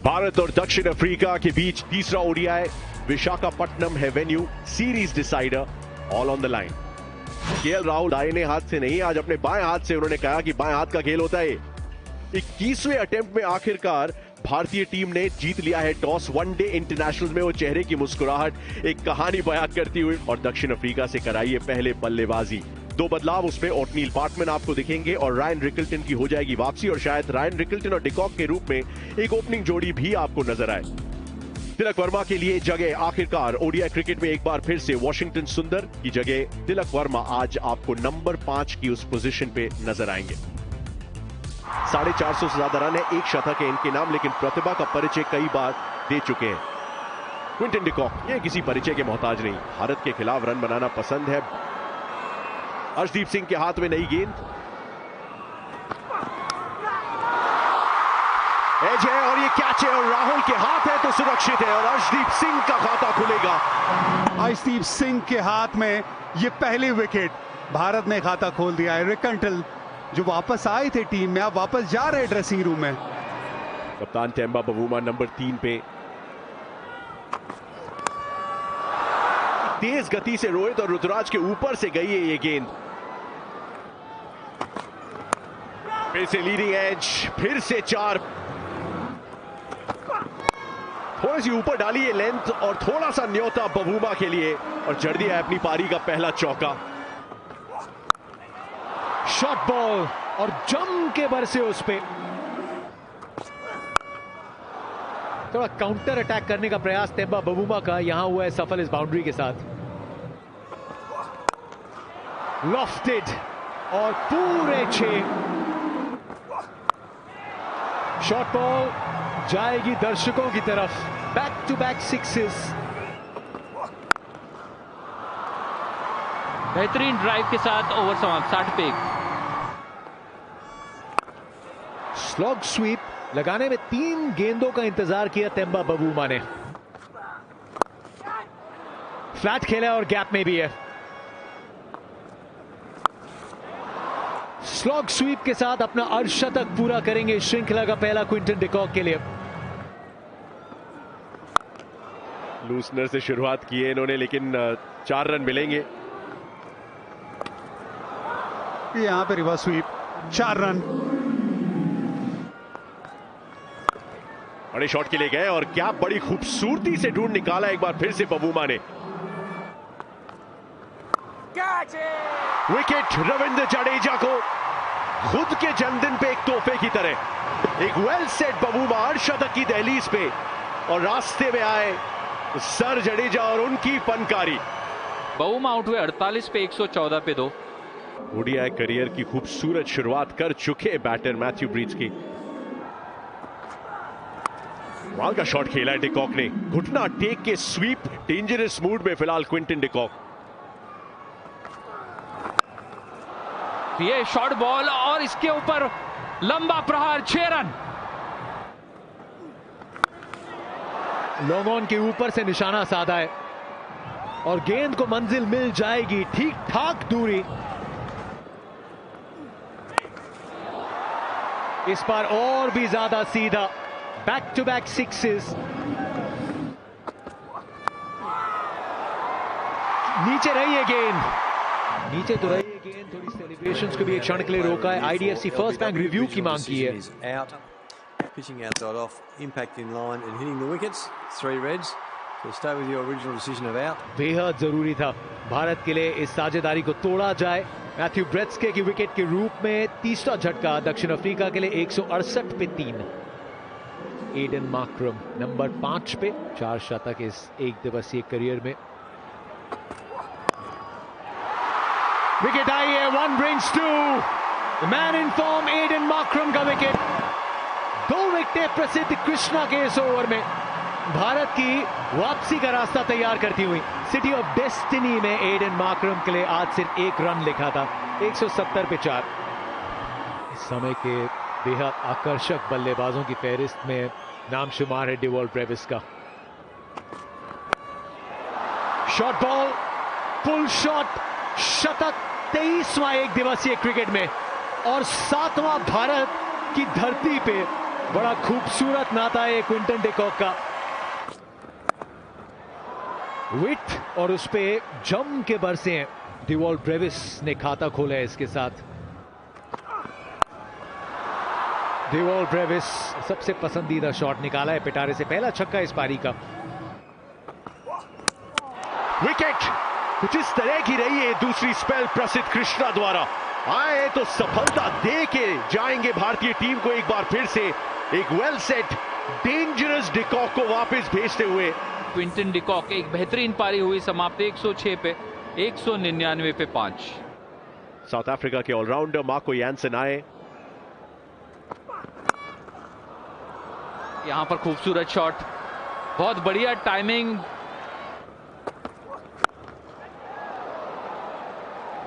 भारत और दक्षिण अफ्रीका के बीच तीसरा ओडीआई विशाखापट्टनम है venue, series decider, all on the line. KL Rahul दाहिने हाथ से नहीं, आज अपने बाएं हाथ से उन्होंने कहा कि बाएं हाथ का खेल होता है। 21वें अटेम्प्ट में आखिरकार भारतीय टीम ने जीत लिया है टॉस। वनडे इंटरनेशनल में वो चेहरे की मुस्कुराहट एक कहानी बयां करती हुई और दक्षिण अफ्रीका से कराई है पहले बल्लेबाजी। दो बदलाव उसमें ओटनील पार्टमैन आपको दिखेंगे और रायन रिकल्टन की हो जाएगी वापसी, और शायद रायन रिकल्टन और डिकॉक के रूप में एक ओपनिंग जोड़ी भी आपको नजर आए। तिलक वर्मा के लिए जगह आखिरकार ओडीआई क्रिकेट में एक बार फिर से वॉशिंगटन सुंदर की जगह तिलक वर्मा आज आपको नंबर 5 की उस पोजीशन पे नजर आएंगे। 450 से ज्यादा रन है, एक शतक है इनके नाम, लेकिन प्रतिभा का परिचय कई बार दे चुके हैं। क्विंटन डिकॉक ये किसी परिचय के मोहताज नहीं, भारत के खिलाफ रन बनाना पसंद है। अर्शदीप सिंह के हाथ में नई गेंद, एज है और ये कैच है, और राहुल के हाथ है तो सुरक्षित है और अर्शदीप सिंह का खाता खुलेगा। अर्शदीप सिंह के हाथ में ये पहली विकेट, भारत ने खाता खोल दिया है। रिकल्टन जो वापस आए थे टीम में, अब वापस जा रहे ड्रेसिंग रूम में। कप्तान टेम्बा बवूमा नंबर 3 पे, तेज गति से रोहित और रुतुराज के ऊपर से गई है ये गेंद। फिर से लीडिंग एज, फिर से 4, थोड़ी सी ऊपर डाली है लेंथ और थोड़ा सा न्योता बवूमा के लिए, और जड़ दिया है अपनी पारी का पहला चौका। शॉट बॉल और जम के बरसे उस पे। थोड़ा काउंटर अटैक करने का प्रयास टेम्बा बवूमा का यहां हुआ है सफल इस बाउंड्री के साथ। लॉफ्टेड और पूरे 6। शॉट बॉल जाएगी दर्शकों की तरफ। Back to back 6s। बेहतरीन ड्राइव के साथ ओवर समाप्त 60 पे। स्लॉग स्वीप लगाने में 3 गेंदों का इंतजार किया टेम्बा बवूमा ने। फ्लैट खेला और गैप में भी है। स्लॉग स्वीप के साथ अपना अर्धशतक पूरा करेंगे श्रृंखला का पहला क्विंटन डिकॉक के लिए। लूसनर से शुरुआत की है इन्होंने, लेकिन 4 रन मिलेंगे। यहां पे रिवर्स स्वीप, 4 रन। बड़े शॉट के लिए गए और क्या बड़ी खूबसूरती से ढूंढ निकाला एक बार फिर से बवूमा ने। विकेट रविंद्र जडेजा को खुद के जन्मदिन पे एक तोहफे की तरह। एक वेल सेट बवूमा अर्धशतक की दहलीज पे, और रास्ते में आए सर जडेजा और उनकी फनकारी। बवूमा आउट हुए 48 पे 114 पे 2। ओडीआई करियर की खूबसूरत शुरुआत कर चुके बैटर मैथ्यू ब्रीच की। वहां का शॉट खेला है डिकॉक ने, घुटना टेक के स्वीप, डेंजरस मूड में फिलहाल क्विंटन डिकॉक। ये शॉर्ट बॉल और इसके ऊपर लंबा प्रहार, 6 रन। लॉन्ग ऑन के ऊपर से निशाना साधा है और गेंद को मंजिल मिल जाएगी, ठीक ठाक दूरी। इस बार और भी ज्यादा सीधा। Back to back 6s। नीचे रही है गेंद, नीचे तो रही है गेंद। थोड़ी सेलिब्रेशंस को भी एक क्षण के लिए रोका है। आईडीएफसी फर्स्ट बैंक रिव्यू की मांग की है। Pitching outside off, impact in line and hitting the wickets. 3 reds. So stay with your original decision of out. बेहद जरूरी था भारत के लिए इस साझेदारी को तोड़ा जाए। मैथ्यू ब्रेट्सके की विकेट के रूप में तीसरा झटका दक्षिण अफ्रीका के लिए 168 पे 3। एडन मार्करम नंबर 5 पे 4 शतक इस एक दिवसीय करियर में। विकेट आई है, 1 brings 2। Man in form Aiden Markram का विकेट। 2 विकेटें प्रसिद्ध कृष्णा के इस ओवर में भारत की वापसी का रास्ता तैयार करती हुई। सिटी ऑफ डेस्टिनी में एडन मार्करम के लिए आज सिर्फ 1 रन लिखा था, 170 पे 4। इस समय के बेहद आकर्षक बल्लेबाजों की फहरिस्त में नाम शुमार है डिवॉल्ट ब्रेविस का। शॉट बॉल, फुल शॉट, शतक, 23वां एक दिवसीय क्रिकेट में और 7वां भारत की धरती पे बड़ा खूबसूरत नाता है क्विंटन डिकॉक का। विट और उस पे जम के बरसे हैं। डिवॉल्ट ब्रेविस ने खाता खोला है इसके साथ। डिवॉल्ट ब्रेविस सबसे पसंदीदा शॉट निकाला है पिटारे से, पहला छक्का इस पारी का। विकेट कुछ इस तरह की रही है दूसरी स्पेल प्रसिद्ध कृष्णा द्वारा। आए तो सफलता दे के जाएंगे भारतीय टीम को एक बार फिर से, एक वेल सेट डेंजरस डिकॉक को वापस भेजते हुए। क्विंटन डिकॉक एक बेहतरीन पारी हुई समाप्त 106 पे 199 पे 5। साउथ अफ्रीका के ऑलराउंडर मार्को यानसन आए। यहां पर खूबसूरत शॉट, बहुत बढ़िया टाइमिंग।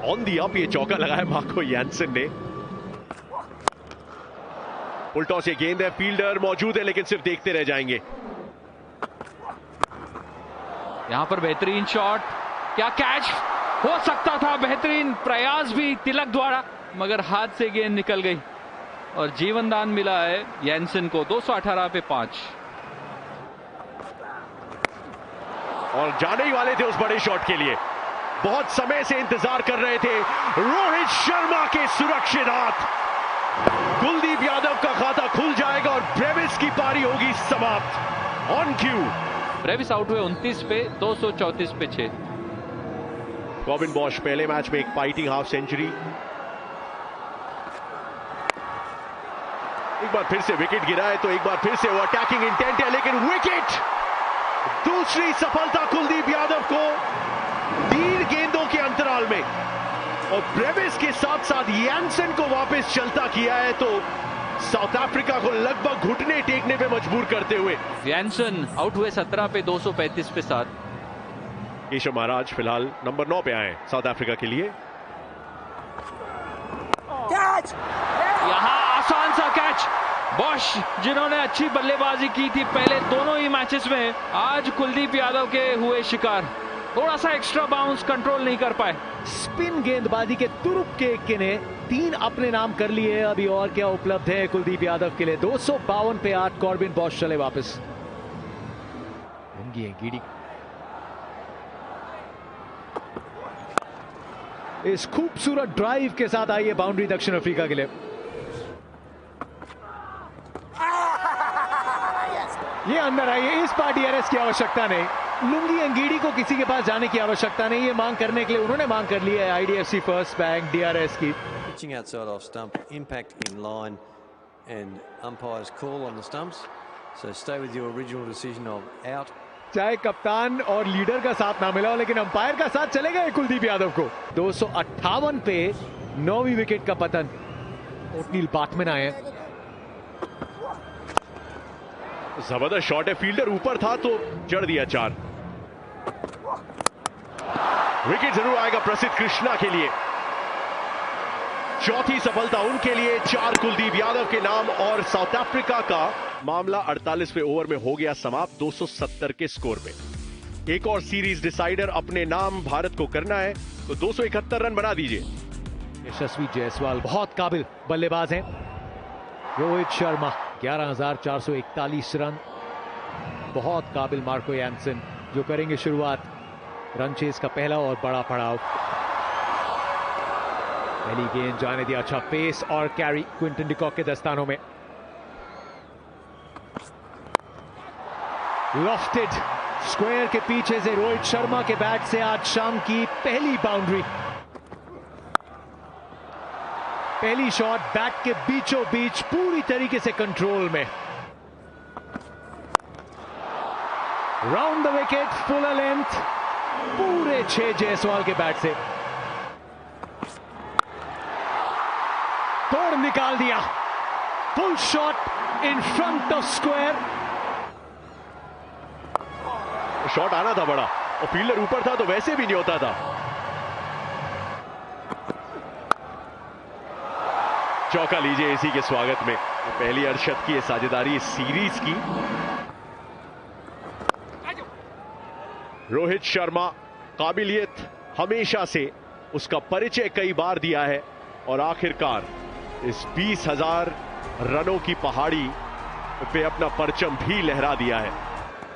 ऑन दी अप ये चौका लगाया मार्को यानसन ने। उल्टों से गेंद है, फील्डर मौजूद है लेकिन सिर्फ देखते रह जाएंगे। यहां पर बेहतरीन शॉट, क्या कैच हो सकता था, बेहतरीन प्रयास भी तिलक द्वारा, मगर हाथ से गेंद निकल गई और जीवन दान मिला है यानसन को 218 पे 5। और जाने ही वाले थे उस बड़े शॉट के लिए, बहुत समय से इंतजार कर रहे थे। रोहित शर्मा के सुरक्षित हाथ, कुलदीप यादव का खाता खुल जाएगा और ब्रेविस की पारी होगी समाप्त। ऑन क्यू ब्रेविस आउट हुए 29 पे 234 पे 6। कॉबिन बॉश पहले मैच में एक फाइटिंग हाफ सेंचुरी। एक बार फिर से विकेट गिरा है तो एक बार फिर से वो अटैकिंग इंटेंट है, लेकिन विकेट, दूसरी सफलता कुलदीप यादव को 3 गेंदों के अंतराल में, और ब्रेविस के साथ साथ यानसन को वापस चलता किया है तो साउथ अफ्रीका को लगभग घुटने टेकने पे मजबूर करते हुए। यानसन आउट हुए 17 पे 235 पे 7। केशव महाराज फिलहाल नंबर 9 पे आए साउथ अफ्रीका के लिए। यहां आसान सा कैच, बॉश जिन्होंने अच्छी बल्लेबाजी की थी पहले दोनों ही मैचेस में, आज कुलदीप यादव के हुए शिकार। थोड़ा सा एक्स्ट्रा बाउंस कंट्रोल नहीं कर पाए। स्पिन गेंदबाजी के तुरुप के इक्के ने 3 अपने नाम कर लिए। अभी और क्या उपलब्ध है कुलदीप यादव के लिए। 252 पे 8 कॉर्बिन बॉश चले वापस। गिडी इस खूबसूरत ड्राइव के साथ आई है बाउंड्री दक्षिण अफ्रीका के लिए। ये अंदर आई है, इस बार डीआरएस की आवश्यकता नहीं। लुंगी अंगीडी को किसी के पास जाने की आवश्यकता नहीं, ये मांग करने के लिए उन्होंने मांग कर ली है आईडीएफसी फर्स्ट बैंक डीआरएस की। Pitching outside off stump, impact in line, and umpire's call on the stumps. So stay with your original decision of out. चाहे कप्तान और लीडर का साथ ना मिला हो, लेकिन अंपायर का साथ चलेगा कुलदीप यादव को। 258 पे 9वीं विकेट का पतन। ओटनील बाटमैन आए। जबरदस्त शॉट है, फील्डर ऊपर था तो जड़ दिया 4। विकेट जरूर आएगा प्रसिद्ध कृष्णा के लिए। चौथी सफलता उनके लिए, 4 कुलदीप यादव के नाम, और साउथ अफ्रीका का मामला 48वें ओवर में हो गया समाप्त 270 के स्कोर पे। एक और सीरीज डिसाइडर अपने नाम भारत को करना है तो 271 रन बना दीजिए। यशस्वी जायसवाल बहुत काबिल बल्लेबाज हैं। रोहित शर्मा 11,441 रन, बहुत काबिल मार्को यानसन जो करेंगे शुरुआत रन चेस का पहला और बड़ा पड़ाव। पहली गेंद जाने दिया, अच्छा पेस और कैरी क्विंटन डिकॉक के दस्तानों में। लॉफ्टेड स्क्वायर के पीछे से रोहित शर्मा के बैट से आज शाम की पहली बाउंड्री। पहली शॉट बैट के बीचों बीच पूरी तरीके से कंट्रोल में। Round the wicket, full length, पूरे 6 जायसवाल के बैट से तोड़ निकाल दिया। Full shot in front of square. Shot आना था बड़ा, और फील्डर ऊपर था तो वैसे भी नहीं होता था। चौका लीजिए इसी के स्वागत में। पहली अर्शद की साझेदारी सीरीज की। रोहित शर्मा काबिलियत हमेशा से उसका परिचय कई बार दिया है, और आखिरकार इस 20,000 रनों की पहाड़ी पे अपना परचम भी लहरा दिया है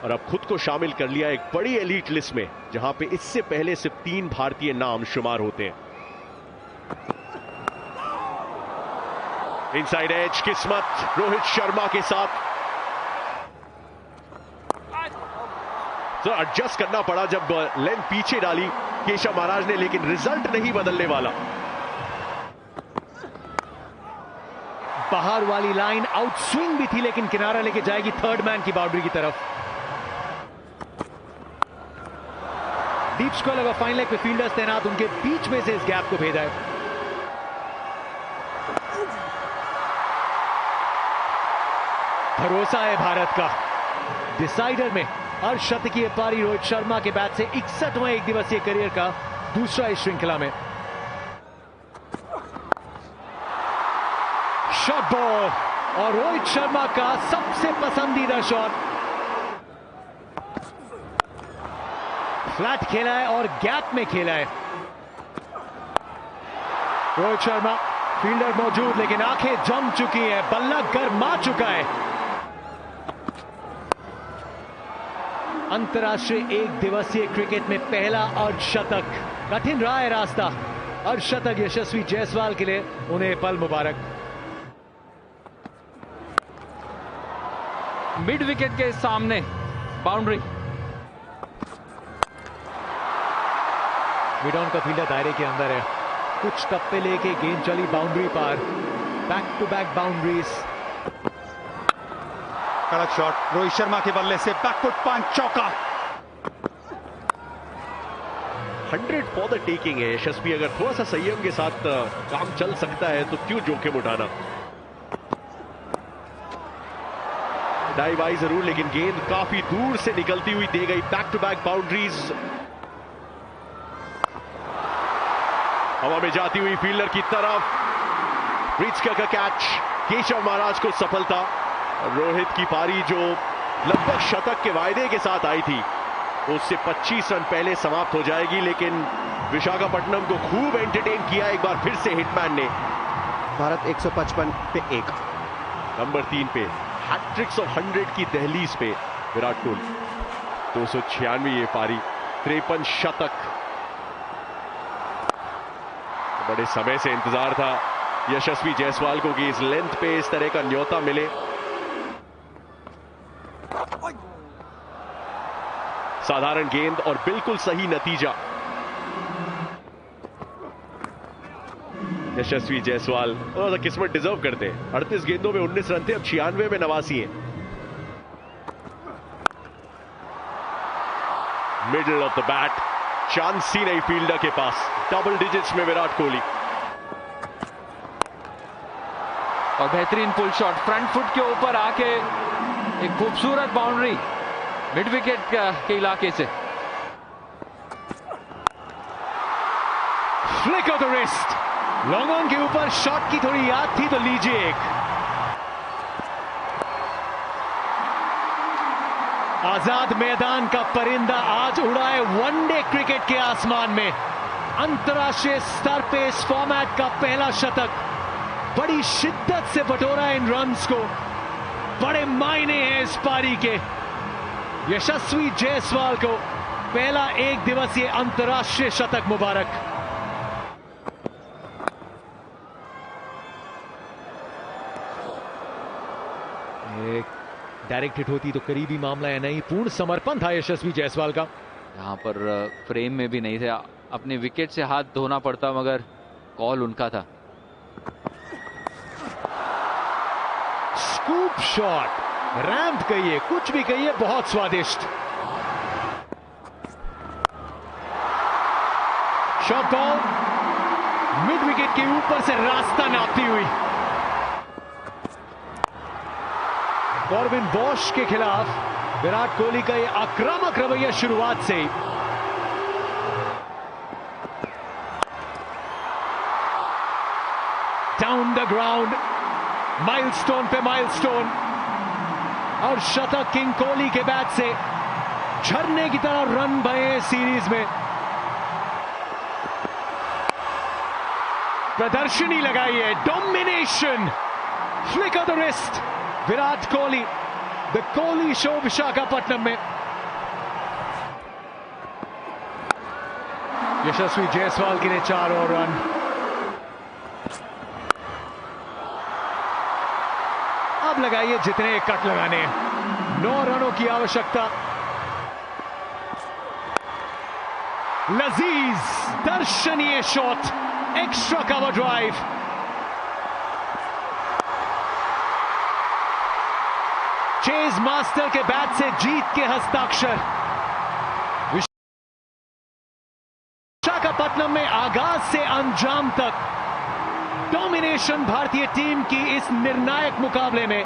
और अब खुद को शामिल कर लिया एक बड़ी एलीट लिस्ट में, जहां पे इससे पहले सिर्फ 3 भारतीय नाम शुमार होते हैं। इनसाइड एज किस्मत रोहित शर्मा के साथ, तो एडजस्ट करना पड़ा जब लेंथ पीछे डाली केशव महाराज ने, लेकिन रिजल्ट नहीं बदलने वाला। बाहर वाली लाइन आउट स्विंग भी थी, लेकिन किनारा लेके जाएगी थर्ड मैन की बाउंड्री की तरफ। डीप स्क्वायर लगा, फाइन लेग पे फील्डर्स तैनात, उनके बीच में से इस गैप को भेजा है। भरोसा है भारत का डिसाइडर में। अर्धशतकीय पारी रोहित शर्मा के बैट से 61वां एक दिवसीय करियर का दूसरा इस श्रृंखला में। शॉट बॉल और रोहित शर्मा का सबसे पसंदीदा शॉट। फ्लैट खेला है और गैप में खेला है रोहित शर्मा। फील्डर मौजूद, लेकिन आंखें जम चुकी हैं, बल्ला गरमा चुका है। अंतर्राष्ट्रीय एक दिवसीय क्रिकेट में पहला अर्धशतक। कठिन रहा है रास्ता, अर्धशतक यशस्वी जायसवाल के लिए, उन्हें पल मुबारक। मिड विकेट के सामने बाउंड्री। मिड ऑन का फील्डर दायरे के अंदर है, कुछ टप्पे लेके गेंद चली बाउंड्री पार। Back to back boundaries. कड़क शॉट रोहित शर्मा के बल्ले से, बैकफुट पंच, चौका। 100 फॉर द टेकिंग है यशस्वी। अगर थोड़ा सा संयम के साथ काम चल सकता है तो क्यों जोखिम उठाना। डाइव आई जरूर, लेकिन गेंद काफी दूर से निकलती हुई दे गई। Back to back boundaries. हवा में जाती हुई फील्डर की तरफ, ब्रिज का कैच, केशव महाराज को सफलता। रोहित की पारी जो लगभग शतक के वायदे के साथ आई थी, उससे 25 रन पहले समाप्त हो जाएगी, लेकिन विशाखापट्टनम को खूब एंटरटेन किया एक बार फिर से हिटमैन ने। भारत 155 पे 1, नंबर 3 पे हैट्रिक्स ऑफ 100 की दहलीज पे विराट कोहली। 296 ये पारी, 53 शतक। बड़े समय से इंतजार था यशस्वी जायसवाल को कि इस लेंथ पे इस तरह का न्योता मिले। साधारण गेंद और बिल्कुल सही नतीजा। यशस्वी जायसवाल थोड़ा सा किस्मत डिजर्व करते हैं। 38 गेंदों में 19 रन थे, अब 96 में 89 है। Middle of the bat, chance ही नहीं फील्डर के पास। डबल डिजिट्स में विराट कोहली। और बेहतरीन पुल शॉट, फ्रंट फुट के ऊपर आके एक खूबसूरत बाउंड्री मिड विकेट के इलाके से। Flick of the wrist, long on के ऊपर शॉट की थोड़ी याद थी तो लीजिए एक। आजाद मैदान का परिंदा आज उड़ा है वनडे क्रिकेट के आसमान में। अंतर्राष्ट्रीय स्तर पे इस फॉर्मेट का पहला शतक। बड़ी शिद्दत से बटोरा इन रन्स को, बड़े मायने हैं इस पारी के। यशस्वी जायसवाल को पहला एक दिवसीय अंतर्राष्ट्रीय शतक मुबारक। एक डायरेक्ट हिट होती तो करीबी मामला है, नहीं, पूर्ण समर्पण था यशस्वी जायसवाल का। यहां पर फ्रेम में भी नहीं थे, अपने विकेट से हाथ धोना पड़ता, मगर कॉल उनका था। स्कूप शॉट, रैंप कहिए, कुछ भी कहिए, बहुत स्वादिष्ट। शॉट बॉल मिड विकेट के ऊपर से रास्ता नापती हुई। कॉर्बिन बॉश के खिलाफ विराट कोहली का यह आक्रामक रवैया शुरुआत से ही। डाउन द ग्राउंड, माइलस्टोन पे माइलस्टोन, और शतक किंग कोहली के बैट से झरने की तरह रन बहे सीरीज में। प्रदर्शनी लगाई है, domination, flick of the wrist, Virat Kohli, the Kohli show Visakhapatnam में। यशस्वी जायसवाल के लिए 4 और रन। अब लगाइए जितने कट लगाने, 9 रनों की आवश्यकता। लजीज दर्शनीय shot, extra cover drive. Chase master के बैट से जीत के हस्ताक्षर। विशाखापट्टनम में आगाज से अंजाम तक डोमिनेशन भारतीय टीम की इस निर्णायक मुकाबले में।